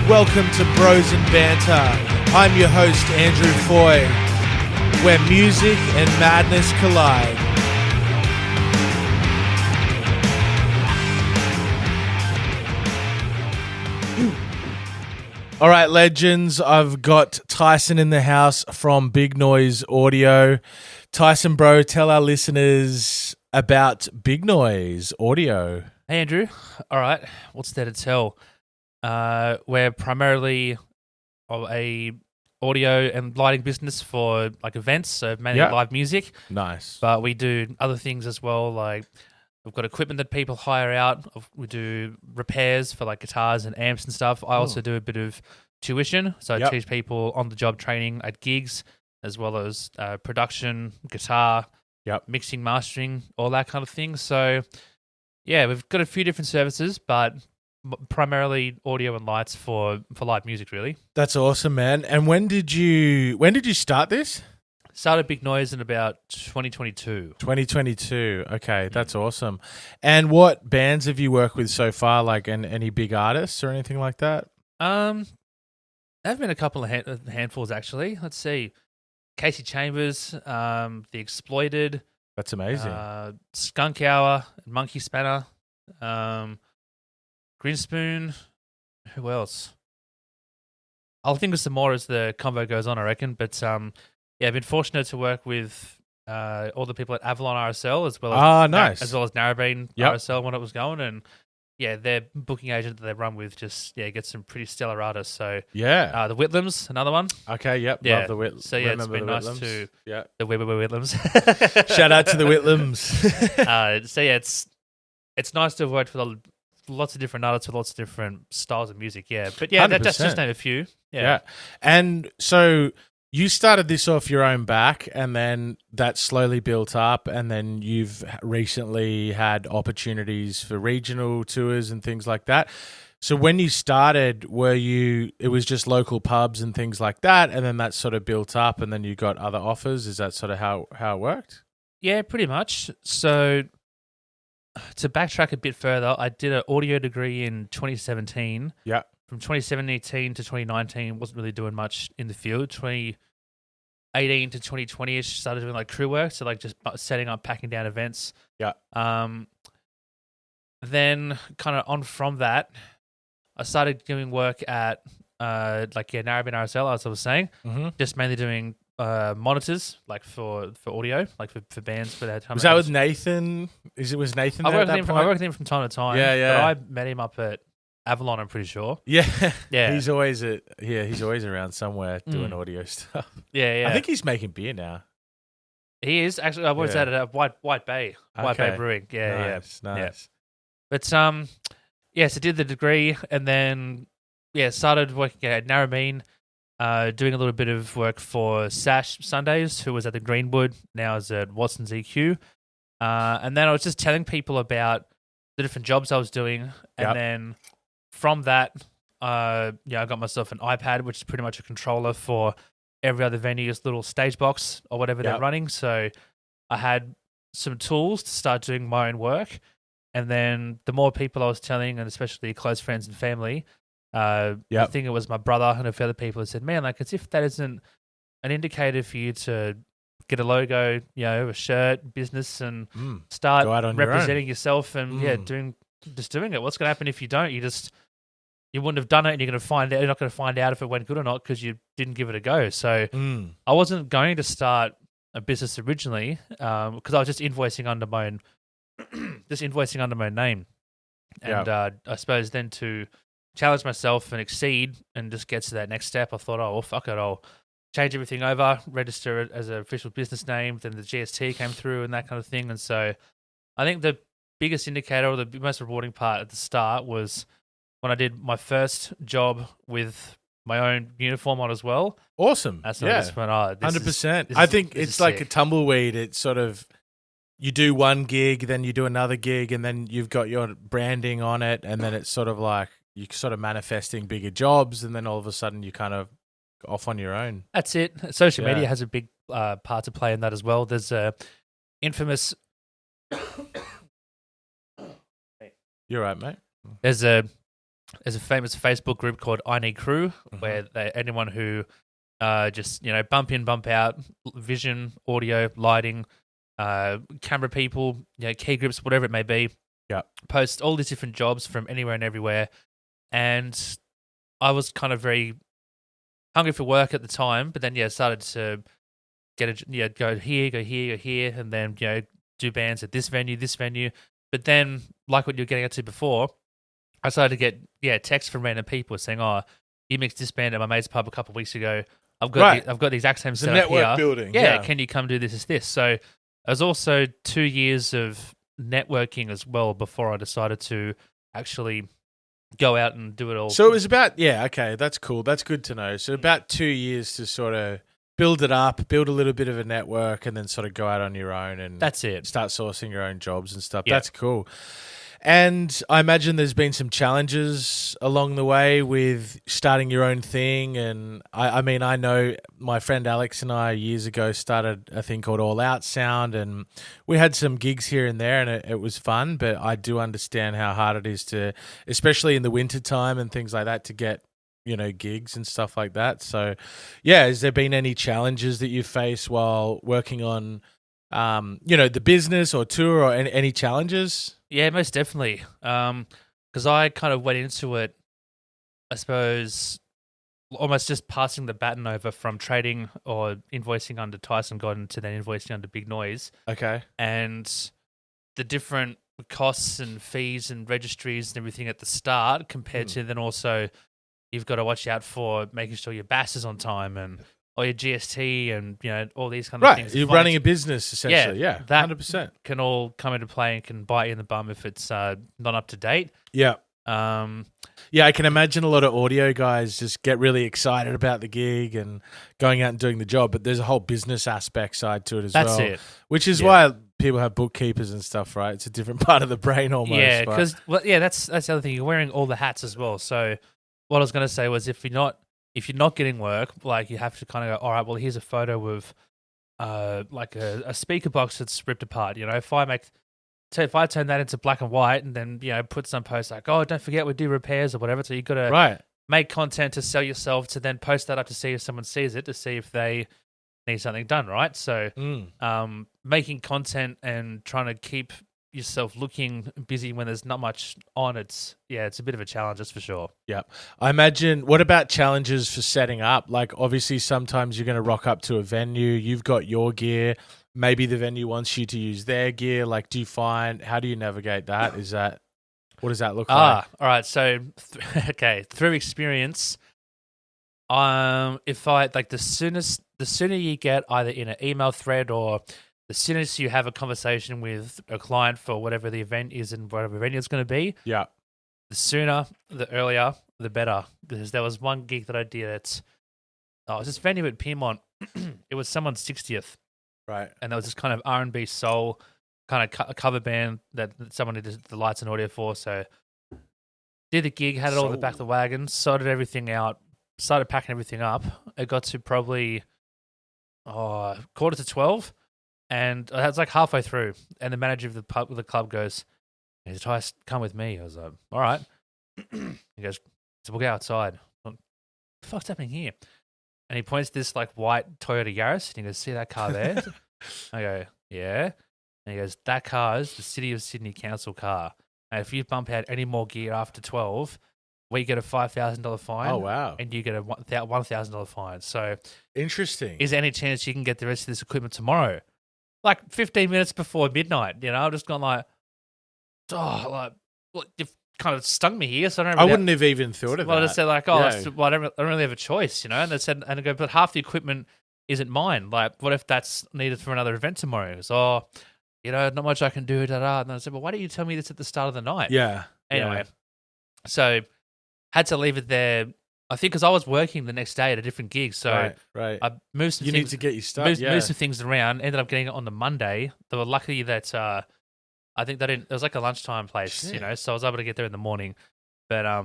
Welcome to Bros and Banter. I'm your host, Andrew Foy, where music and madness collide. All right, legends, I've got Tyson in the house from Big Noise Audio. Tyson, bro, tell our listeners about Big Noise Audio. Hey, Andrew. All right, what's there to tell? We're primarily a audio and lighting business for like events, so mainly live music. Nice. But we do other things as well, like we've got equipment that people hire out. We do repairs for like guitars and amps and stuff. I also do a bit of tuition, so I teach people on-the-job training at gigs, as well as production, guitar, mixing, mastering, all that kind of thing. So, yeah, we've got a few different services, but primarily audio and lights for live music, really. That's awesome, man. And when did you start this? Started Big Noise in about 2022. 2022. Okay, that's awesome. And what bands have you worked with so far? Like, any big artists or anything like that? There have been a couple of handfuls actually. Let's see, Kasey Chambers, The Exploited. That's amazing. Skunk Hour, Monkey Spanner, Green Spoon. Who else? I'll think of some more as the convo goes on, I reckon. But yeah, I've been fortunate to work with all the people at Avalon RSL as well as nice. as well as Narrabeen RSL when it was going, and yeah, their booking agent that they run with just gets some pretty stellar artists. So the Whitlams, another one. Okay, love the Whitlams. So yeah, it's been nice to the Whitlams. Shout out to the Whitlams. So yeah, it's nice to have worked with lots of different artists with lots of different styles of music. Yeah, but yeah, that's just name a few. Yeah, and so you started this off your own back, and then that slowly built up, and then you've recently had opportunities for regional tours and things like that. So when you started, it was just local pubs and things like that, and then that sort of built up, and then you got other offers? Is that sort of how it worked? Yeah, pretty much. So to backtrack a bit further, I did an audio degree in 2017. Yeah. From 2017 to 2019, wasn't really doing much in the field. 2018 to 2020-ish, started doing like crew work, so like just setting up, packing down events. Yeah. Then kind of on from that, I started doing work at Narrabeen RSL, as I was saying, just mainly doing monitors, like for audio, like for bands for their time. Was that with Nathan? Was Nathan there at that point? I worked with him from time to time. Yeah. But I met him up at Avalon, I'm pretty sure. Yeah. He's always around somewhere doing audio stuff. Yeah. I think he's making beer now. He is actually. I was at White Bay Brewing. Nice. Yeah. But so did the degree, and then started working at Narrabeen, doing a little bit of work for Sash Sundays, who was at the Greenwood, now is at Watson's EQ. And then I was just telling people about the different jobs I was doing, and then from that, I got myself an iPad, which is pretty much a controller for every other venue's little stage box or whatever they're running. So I had some tools to start doing my own work. And then the more people I was telling, and especially close friends and family, I think it was my brother and a few other people who said, man, like, as if that isn't an indicator for you to get a logo, a shirt, business, and start representing yourself and doing it. What's going to happen if you don't? You wouldn't have done it, and you're not going to find out if it went good or not because you didn't give it a go. So I wasn't going to start a business originally because I was just invoicing under my own name. And I suppose then to challenge myself and exceed and just get to that next step, I thought, oh, well, fuck it, I'll change everything over, register it as an official business name. Then the GST came through and that kind of thing. And so I think the biggest indicator or the most rewarding part at the start was when I did my first job with my own uniform on as well. Awesome. That's when I just went, 100%. I think it's like a tumbleweed. It's sort of, you do one gig, then you do another gig, and then you've got your branding on it, and then it's sort of like you're sort of manifesting bigger jobs, and then all of a sudden you kind of off on your own. That's it. Social media has a big part to play in that as well. There's a infamous... You're right, mate. There's a there's a famous Facebook group called I Need Crew, where anyone who just bump in, bump out, vision, audio, lighting, camera people, key groups, whatever it may be. Yeah. Post all these different jobs from anywhere and everywhere. And I was kind of very hungry for work at the time, but then started to go here, and then do bands at this venue. But then, like what you were getting into before, I started to get texts from random people saying, "Oh, you mixed this band at my mate's pub a couple of weeks ago. I've got the exact same setup network here. building. Yeah, can you come do this?" So it was also 2 years of networking as well before I decided to actually go out and do it all. So it was about, okay, that's cool. That's good to know. So about 2 years to sort of build it up, build a little bit of a network, and then sort of go out on your own and that's it. Start sourcing your own jobs and stuff. Yeah. That's cool. And I imagine there's been some challenges along the way with starting your own thing. And I mean, I know my friend Alex and I years ago started a thing called All Out Sound, and we had some gigs here and there, and it was fun. But I do understand how hard it is to, especially in the winter time and things like that, to get gigs and stuff like that. So, has there been any challenges that you face while working on, the business or tour, or any challenges? Yeah, most definitely. Because I kind of went into it, I suppose, almost just passing the baton over from trading or invoicing under Tyson, got into then invoicing under Big Noise. Okay. And the different costs and fees and registries and everything at the start compared to then also you've got to watch out for making sure your BAS is on time and or your GST and all these kind of things. Right, you're running a business essentially. Yeah, that 100% can all come into play and can bite you in the bum if it's not up to date. Yeah. I can imagine a lot of audio guys just get really excited about the gig and going out and doing the job, but there's a whole business aspect side to it as well. That's it. Which is why people have bookkeepers and stuff, right? It's a different part of the brain almost. Yeah, because that's the other thing. You're wearing all the hats as well. So what I was going to say was if you're not getting work, like you have to kind of go, all right, well, here's a photo of like a speaker box that's ripped apart. If I turn that into black and white and then, put some posts like, oh, don't forget we do repairs or whatever. So you've got to make content to sell yourself to then post that up to see if someone sees it, to see if they need something done, right? So making content and trying to keep yourself looking busy when there's not much on, it's a bit of a challenge, that's for sure. Yeah. I imagine, what about challenges for setting up? Like obviously sometimes you're going to rock up to a venue, you've got your gear, maybe the venue wants you to use their gear. Like, how do you navigate that? What does that look like? All right. So, through experience, if I like the sooner you get either in an email thread or the soonest you have a conversation with a client for whatever the event is and whatever venue it's going to be, the sooner, the earlier, the better. Because there was one gig that I did at, it was this venue at Piedmont. It was someone's 60th. Right. And there was this kind of R&B soul kind of a cover band that someone did the lights and audio for. So did the gig, had it all in the back of the wagon, sorted everything out, started packing everything up. It got to probably 11:45. And I was like halfway through, and the manager of the club goes, "Tyson, come with me." I was like, "All right." He goes, "So we'll go outside." What the fuck's happening here? And he points to this like white Toyota Yaris, and he goes, "See that car there?" I go, "Yeah." And he goes, "That car is the City of Sydney Council car. And if you bump out any more gear after 12, we get a $5,000 fine. Oh, wow. And you get a $1,000 fine. So interesting. Is there any chance you can get the rest of this equipment tomorrow?" Like 15 minutes before midnight, I've just gone like, you've kind of stung me here. So I wouldn't have even thought of that. Well, I just said like, I don't really have a choice, And they said, and I go, but half the equipment isn't mine. Like, what if that's needed for another event tomorrow? So, not much I can do. And I said, well, why don't you tell me this at the start of the night? Yeah. Anyway, so had to leave it there. I think because I was working the next day at a different gig, so right. I moved some things. You need to get your stuff. Moved some things around. Ended up getting it on the Monday. They were lucky that I think they didn't. It was like a lunchtime place, so I was able to get there in the morning. But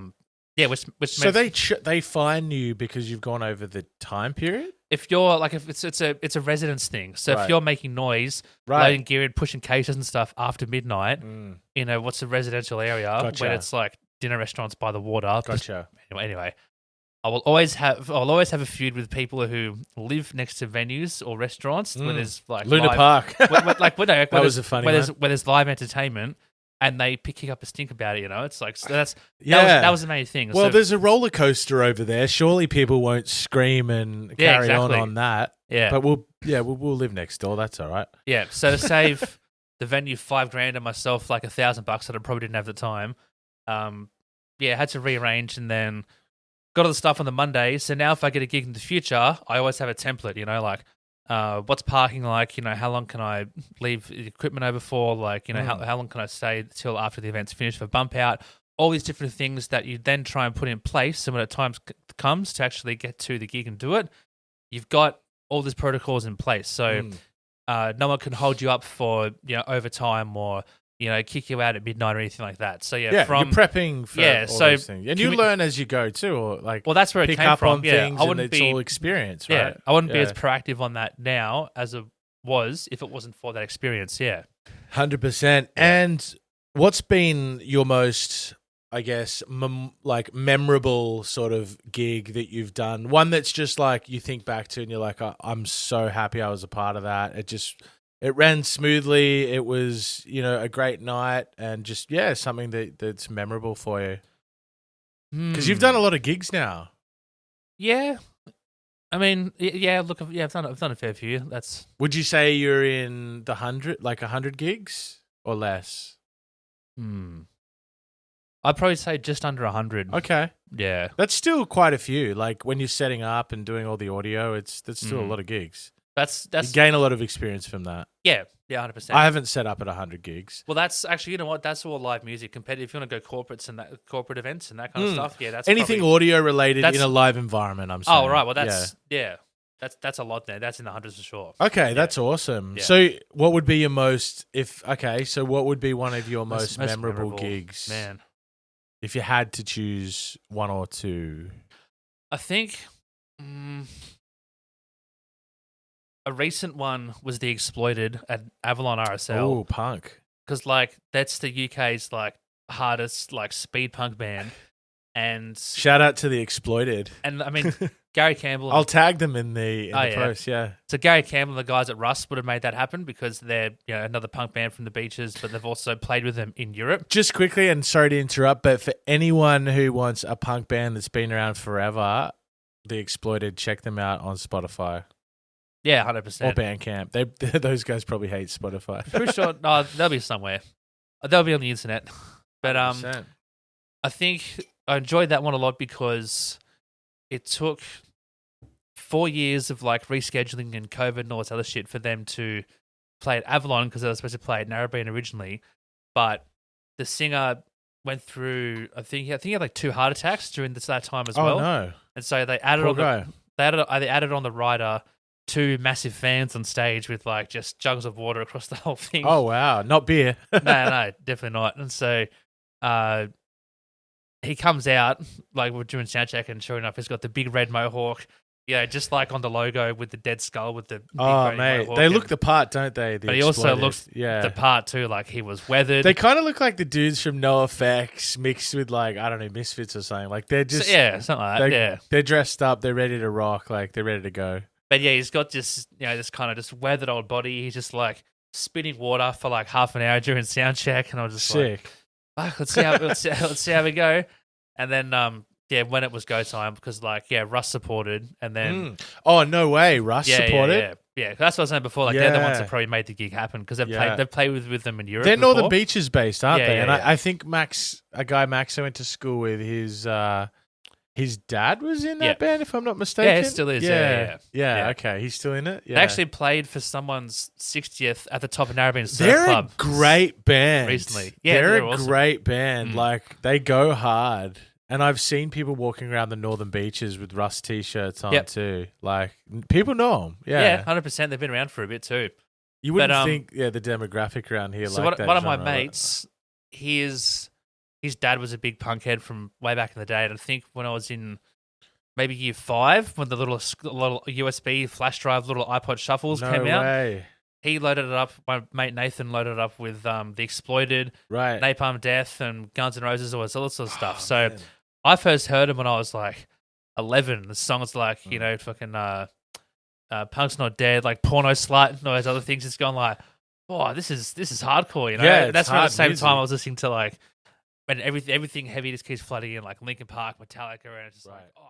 which so they fine you because you've gone over the time period. If you're like, if it's a residence thing. So if you're making noise, loading gear and pushing cases and stuff after midnight, what's a residential area when it's like dinner restaurants by the water. Gotcha. Anyway, I'll always have a feud with people who live next to venues or restaurants where there's like Luna Park. that was a funny one. where there's live entertainment. And they kick up a stink about it, It's like that was the main thing. Well, so, there's a roller coaster over there. Surely people won't scream and carry on that. Yeah, but we'll live next door. That's all right. Yeah. So to save the venue $5,000 and myself like $1,000 that I probably didn't have at the time, had to rearrange and then got all the stuff on the Monday. So now if I get a gig in the future, I always have a template. Like. What's parking like? How long can I leave the equipment over for? Like, how long can I stay till after the event's finished for bump out? All these different things that you then try and put in place. So when the time comes to actually get to the gig and do it, you've got all these protocols in place. So no one can hold you up for overtime or kick you out at midnight or anything like that. So you're prepping for all those things, and you learn as you go too, or like that's where it pick came up from. on things. I wouldn't it's all experience, right? I wouldn't be as proactive on that now as it was if it wasn't for that experience. 100%. And what's been your most, I guess, memorable sort of gig that you've done? One that's just like you think back to and you're like, I'm so happy I was a part of that. It ran smoothly. It was, a great night and just, something that's memorable for you. Because you've done a lot of gigs now. Yeah. I mean, look, I've done a fair few. Would you say you're in the 100 gigs or less? I'd probably say just under 100. Okay. Yeah. That's still quite a few. Like when you're setting up and doing all the audio, that's still a lot of gigs. You gain a lot of experience from that. Yeah, 100%. I haven't set up at 100 gigs. Well, that's actually, that's all live music. Competitive. If you want to go corporate events and that kind of stuff, that's anything audio related in a live environment. I'm saying. Oh, right. Well, that's a lot there. That's in the hundreds for sure. Okay, that's awesome. Yeah. So, what would be your most? So what would be one of your most memorable gigs, man? If you had to choose one or two, I think. A recent one was The Exploited at Avalon RSL. Oh, punk. Because, that's the UK's, hardest, speed punk band. And shout out to The Exploited. And, I mean, Gary Campbell. I'll tag them in the post, yeah. So, Gary Campbell and the guys at Rust would have made that happen because they're, another punk band from the beaches, but they've also played with them in Europe. Just quickly, and sorry to interrupt, but for anyone who wants a punk band that's been around forever, The Exploited, check them out on Spotify. Yeah, 100%. Or Bandcamp. Those guys probably hate Spotify. Pretty sure. No, they'll be somewhere. They'll be on the internet. But 100%. I think I enjoyed that one a lot because it took 4 years of rescheduling and COVID and all this other shit for them to play at Avalon because they were supposed to play at Narrabeen originally. But the singer went through, I think he had 2 heart attacks during that time as well. Oh no! And so they added they added on the rider 2 massive fans on stage with just jugs of water across the whole thing. Oh wow, not beer. No, definitely not. And so he comes out we're doing sound check, and sure enough, he's got the big red mohawk. Yeah, just on the logo with the dead skull with the big mate, they look the part, don't they? But he also looks the part too. He was weathered. They kind of look like the dudes from NoFX mixed with I don't know, Misfits or something. They're just something like that. They're dressed up. They're ready to rock. They're ready to go. But yeah, he's got this, this kind of just weathered old body. He's just spitting water for half an hour during sound check, and I was just sick. Let's see how we go. And then when it was go time, because Russ supported, and then oh no way, Russ supported. Yeah. That's what I was saying before. They're the ones that probably made the gig happen because they've played with them in Europe. They're before. Northern Beaches based, aren't they? And I think Max I went to school with, his dad was in that band, if I'm not mistaken. Yeah, it still is. Yeah. Okay, he's still in it. Yeah. They actually played for someone's 60th at the top of Narrabeen Surf They're Club. They're a great band. Recently. Yeah, they're a awesome. great band. They go hard. And I've seen people walking around the Northern Beaches with Rust t-shirts on too. People know them. Yeah, 100%. They've been around for a bit too. You wouldn't think, the demographic around here so one of my mates, his dad was a big punk head from way back in the day. And I think when I was in maybe year 5, when the little USB flash drive, little iPod shuffles came out. he loaded it up. My mate Nathan loaded it up with The Exploited, Right. Napalm Death, and Guns N' Roses, all that sort of stuff. Oh, So man. I first heard him when I was like 11. The song's like, fucking Punk's Not Dead, like Porno Slut, and all those other things. It's gone like, oh, this is hardcore, you know? Yeah, And that's it's around the hard same music. time I was listening to like, when everything heavy just keeps flooding in, like Linkin Park, Metallica, and it's just like, Right. oh,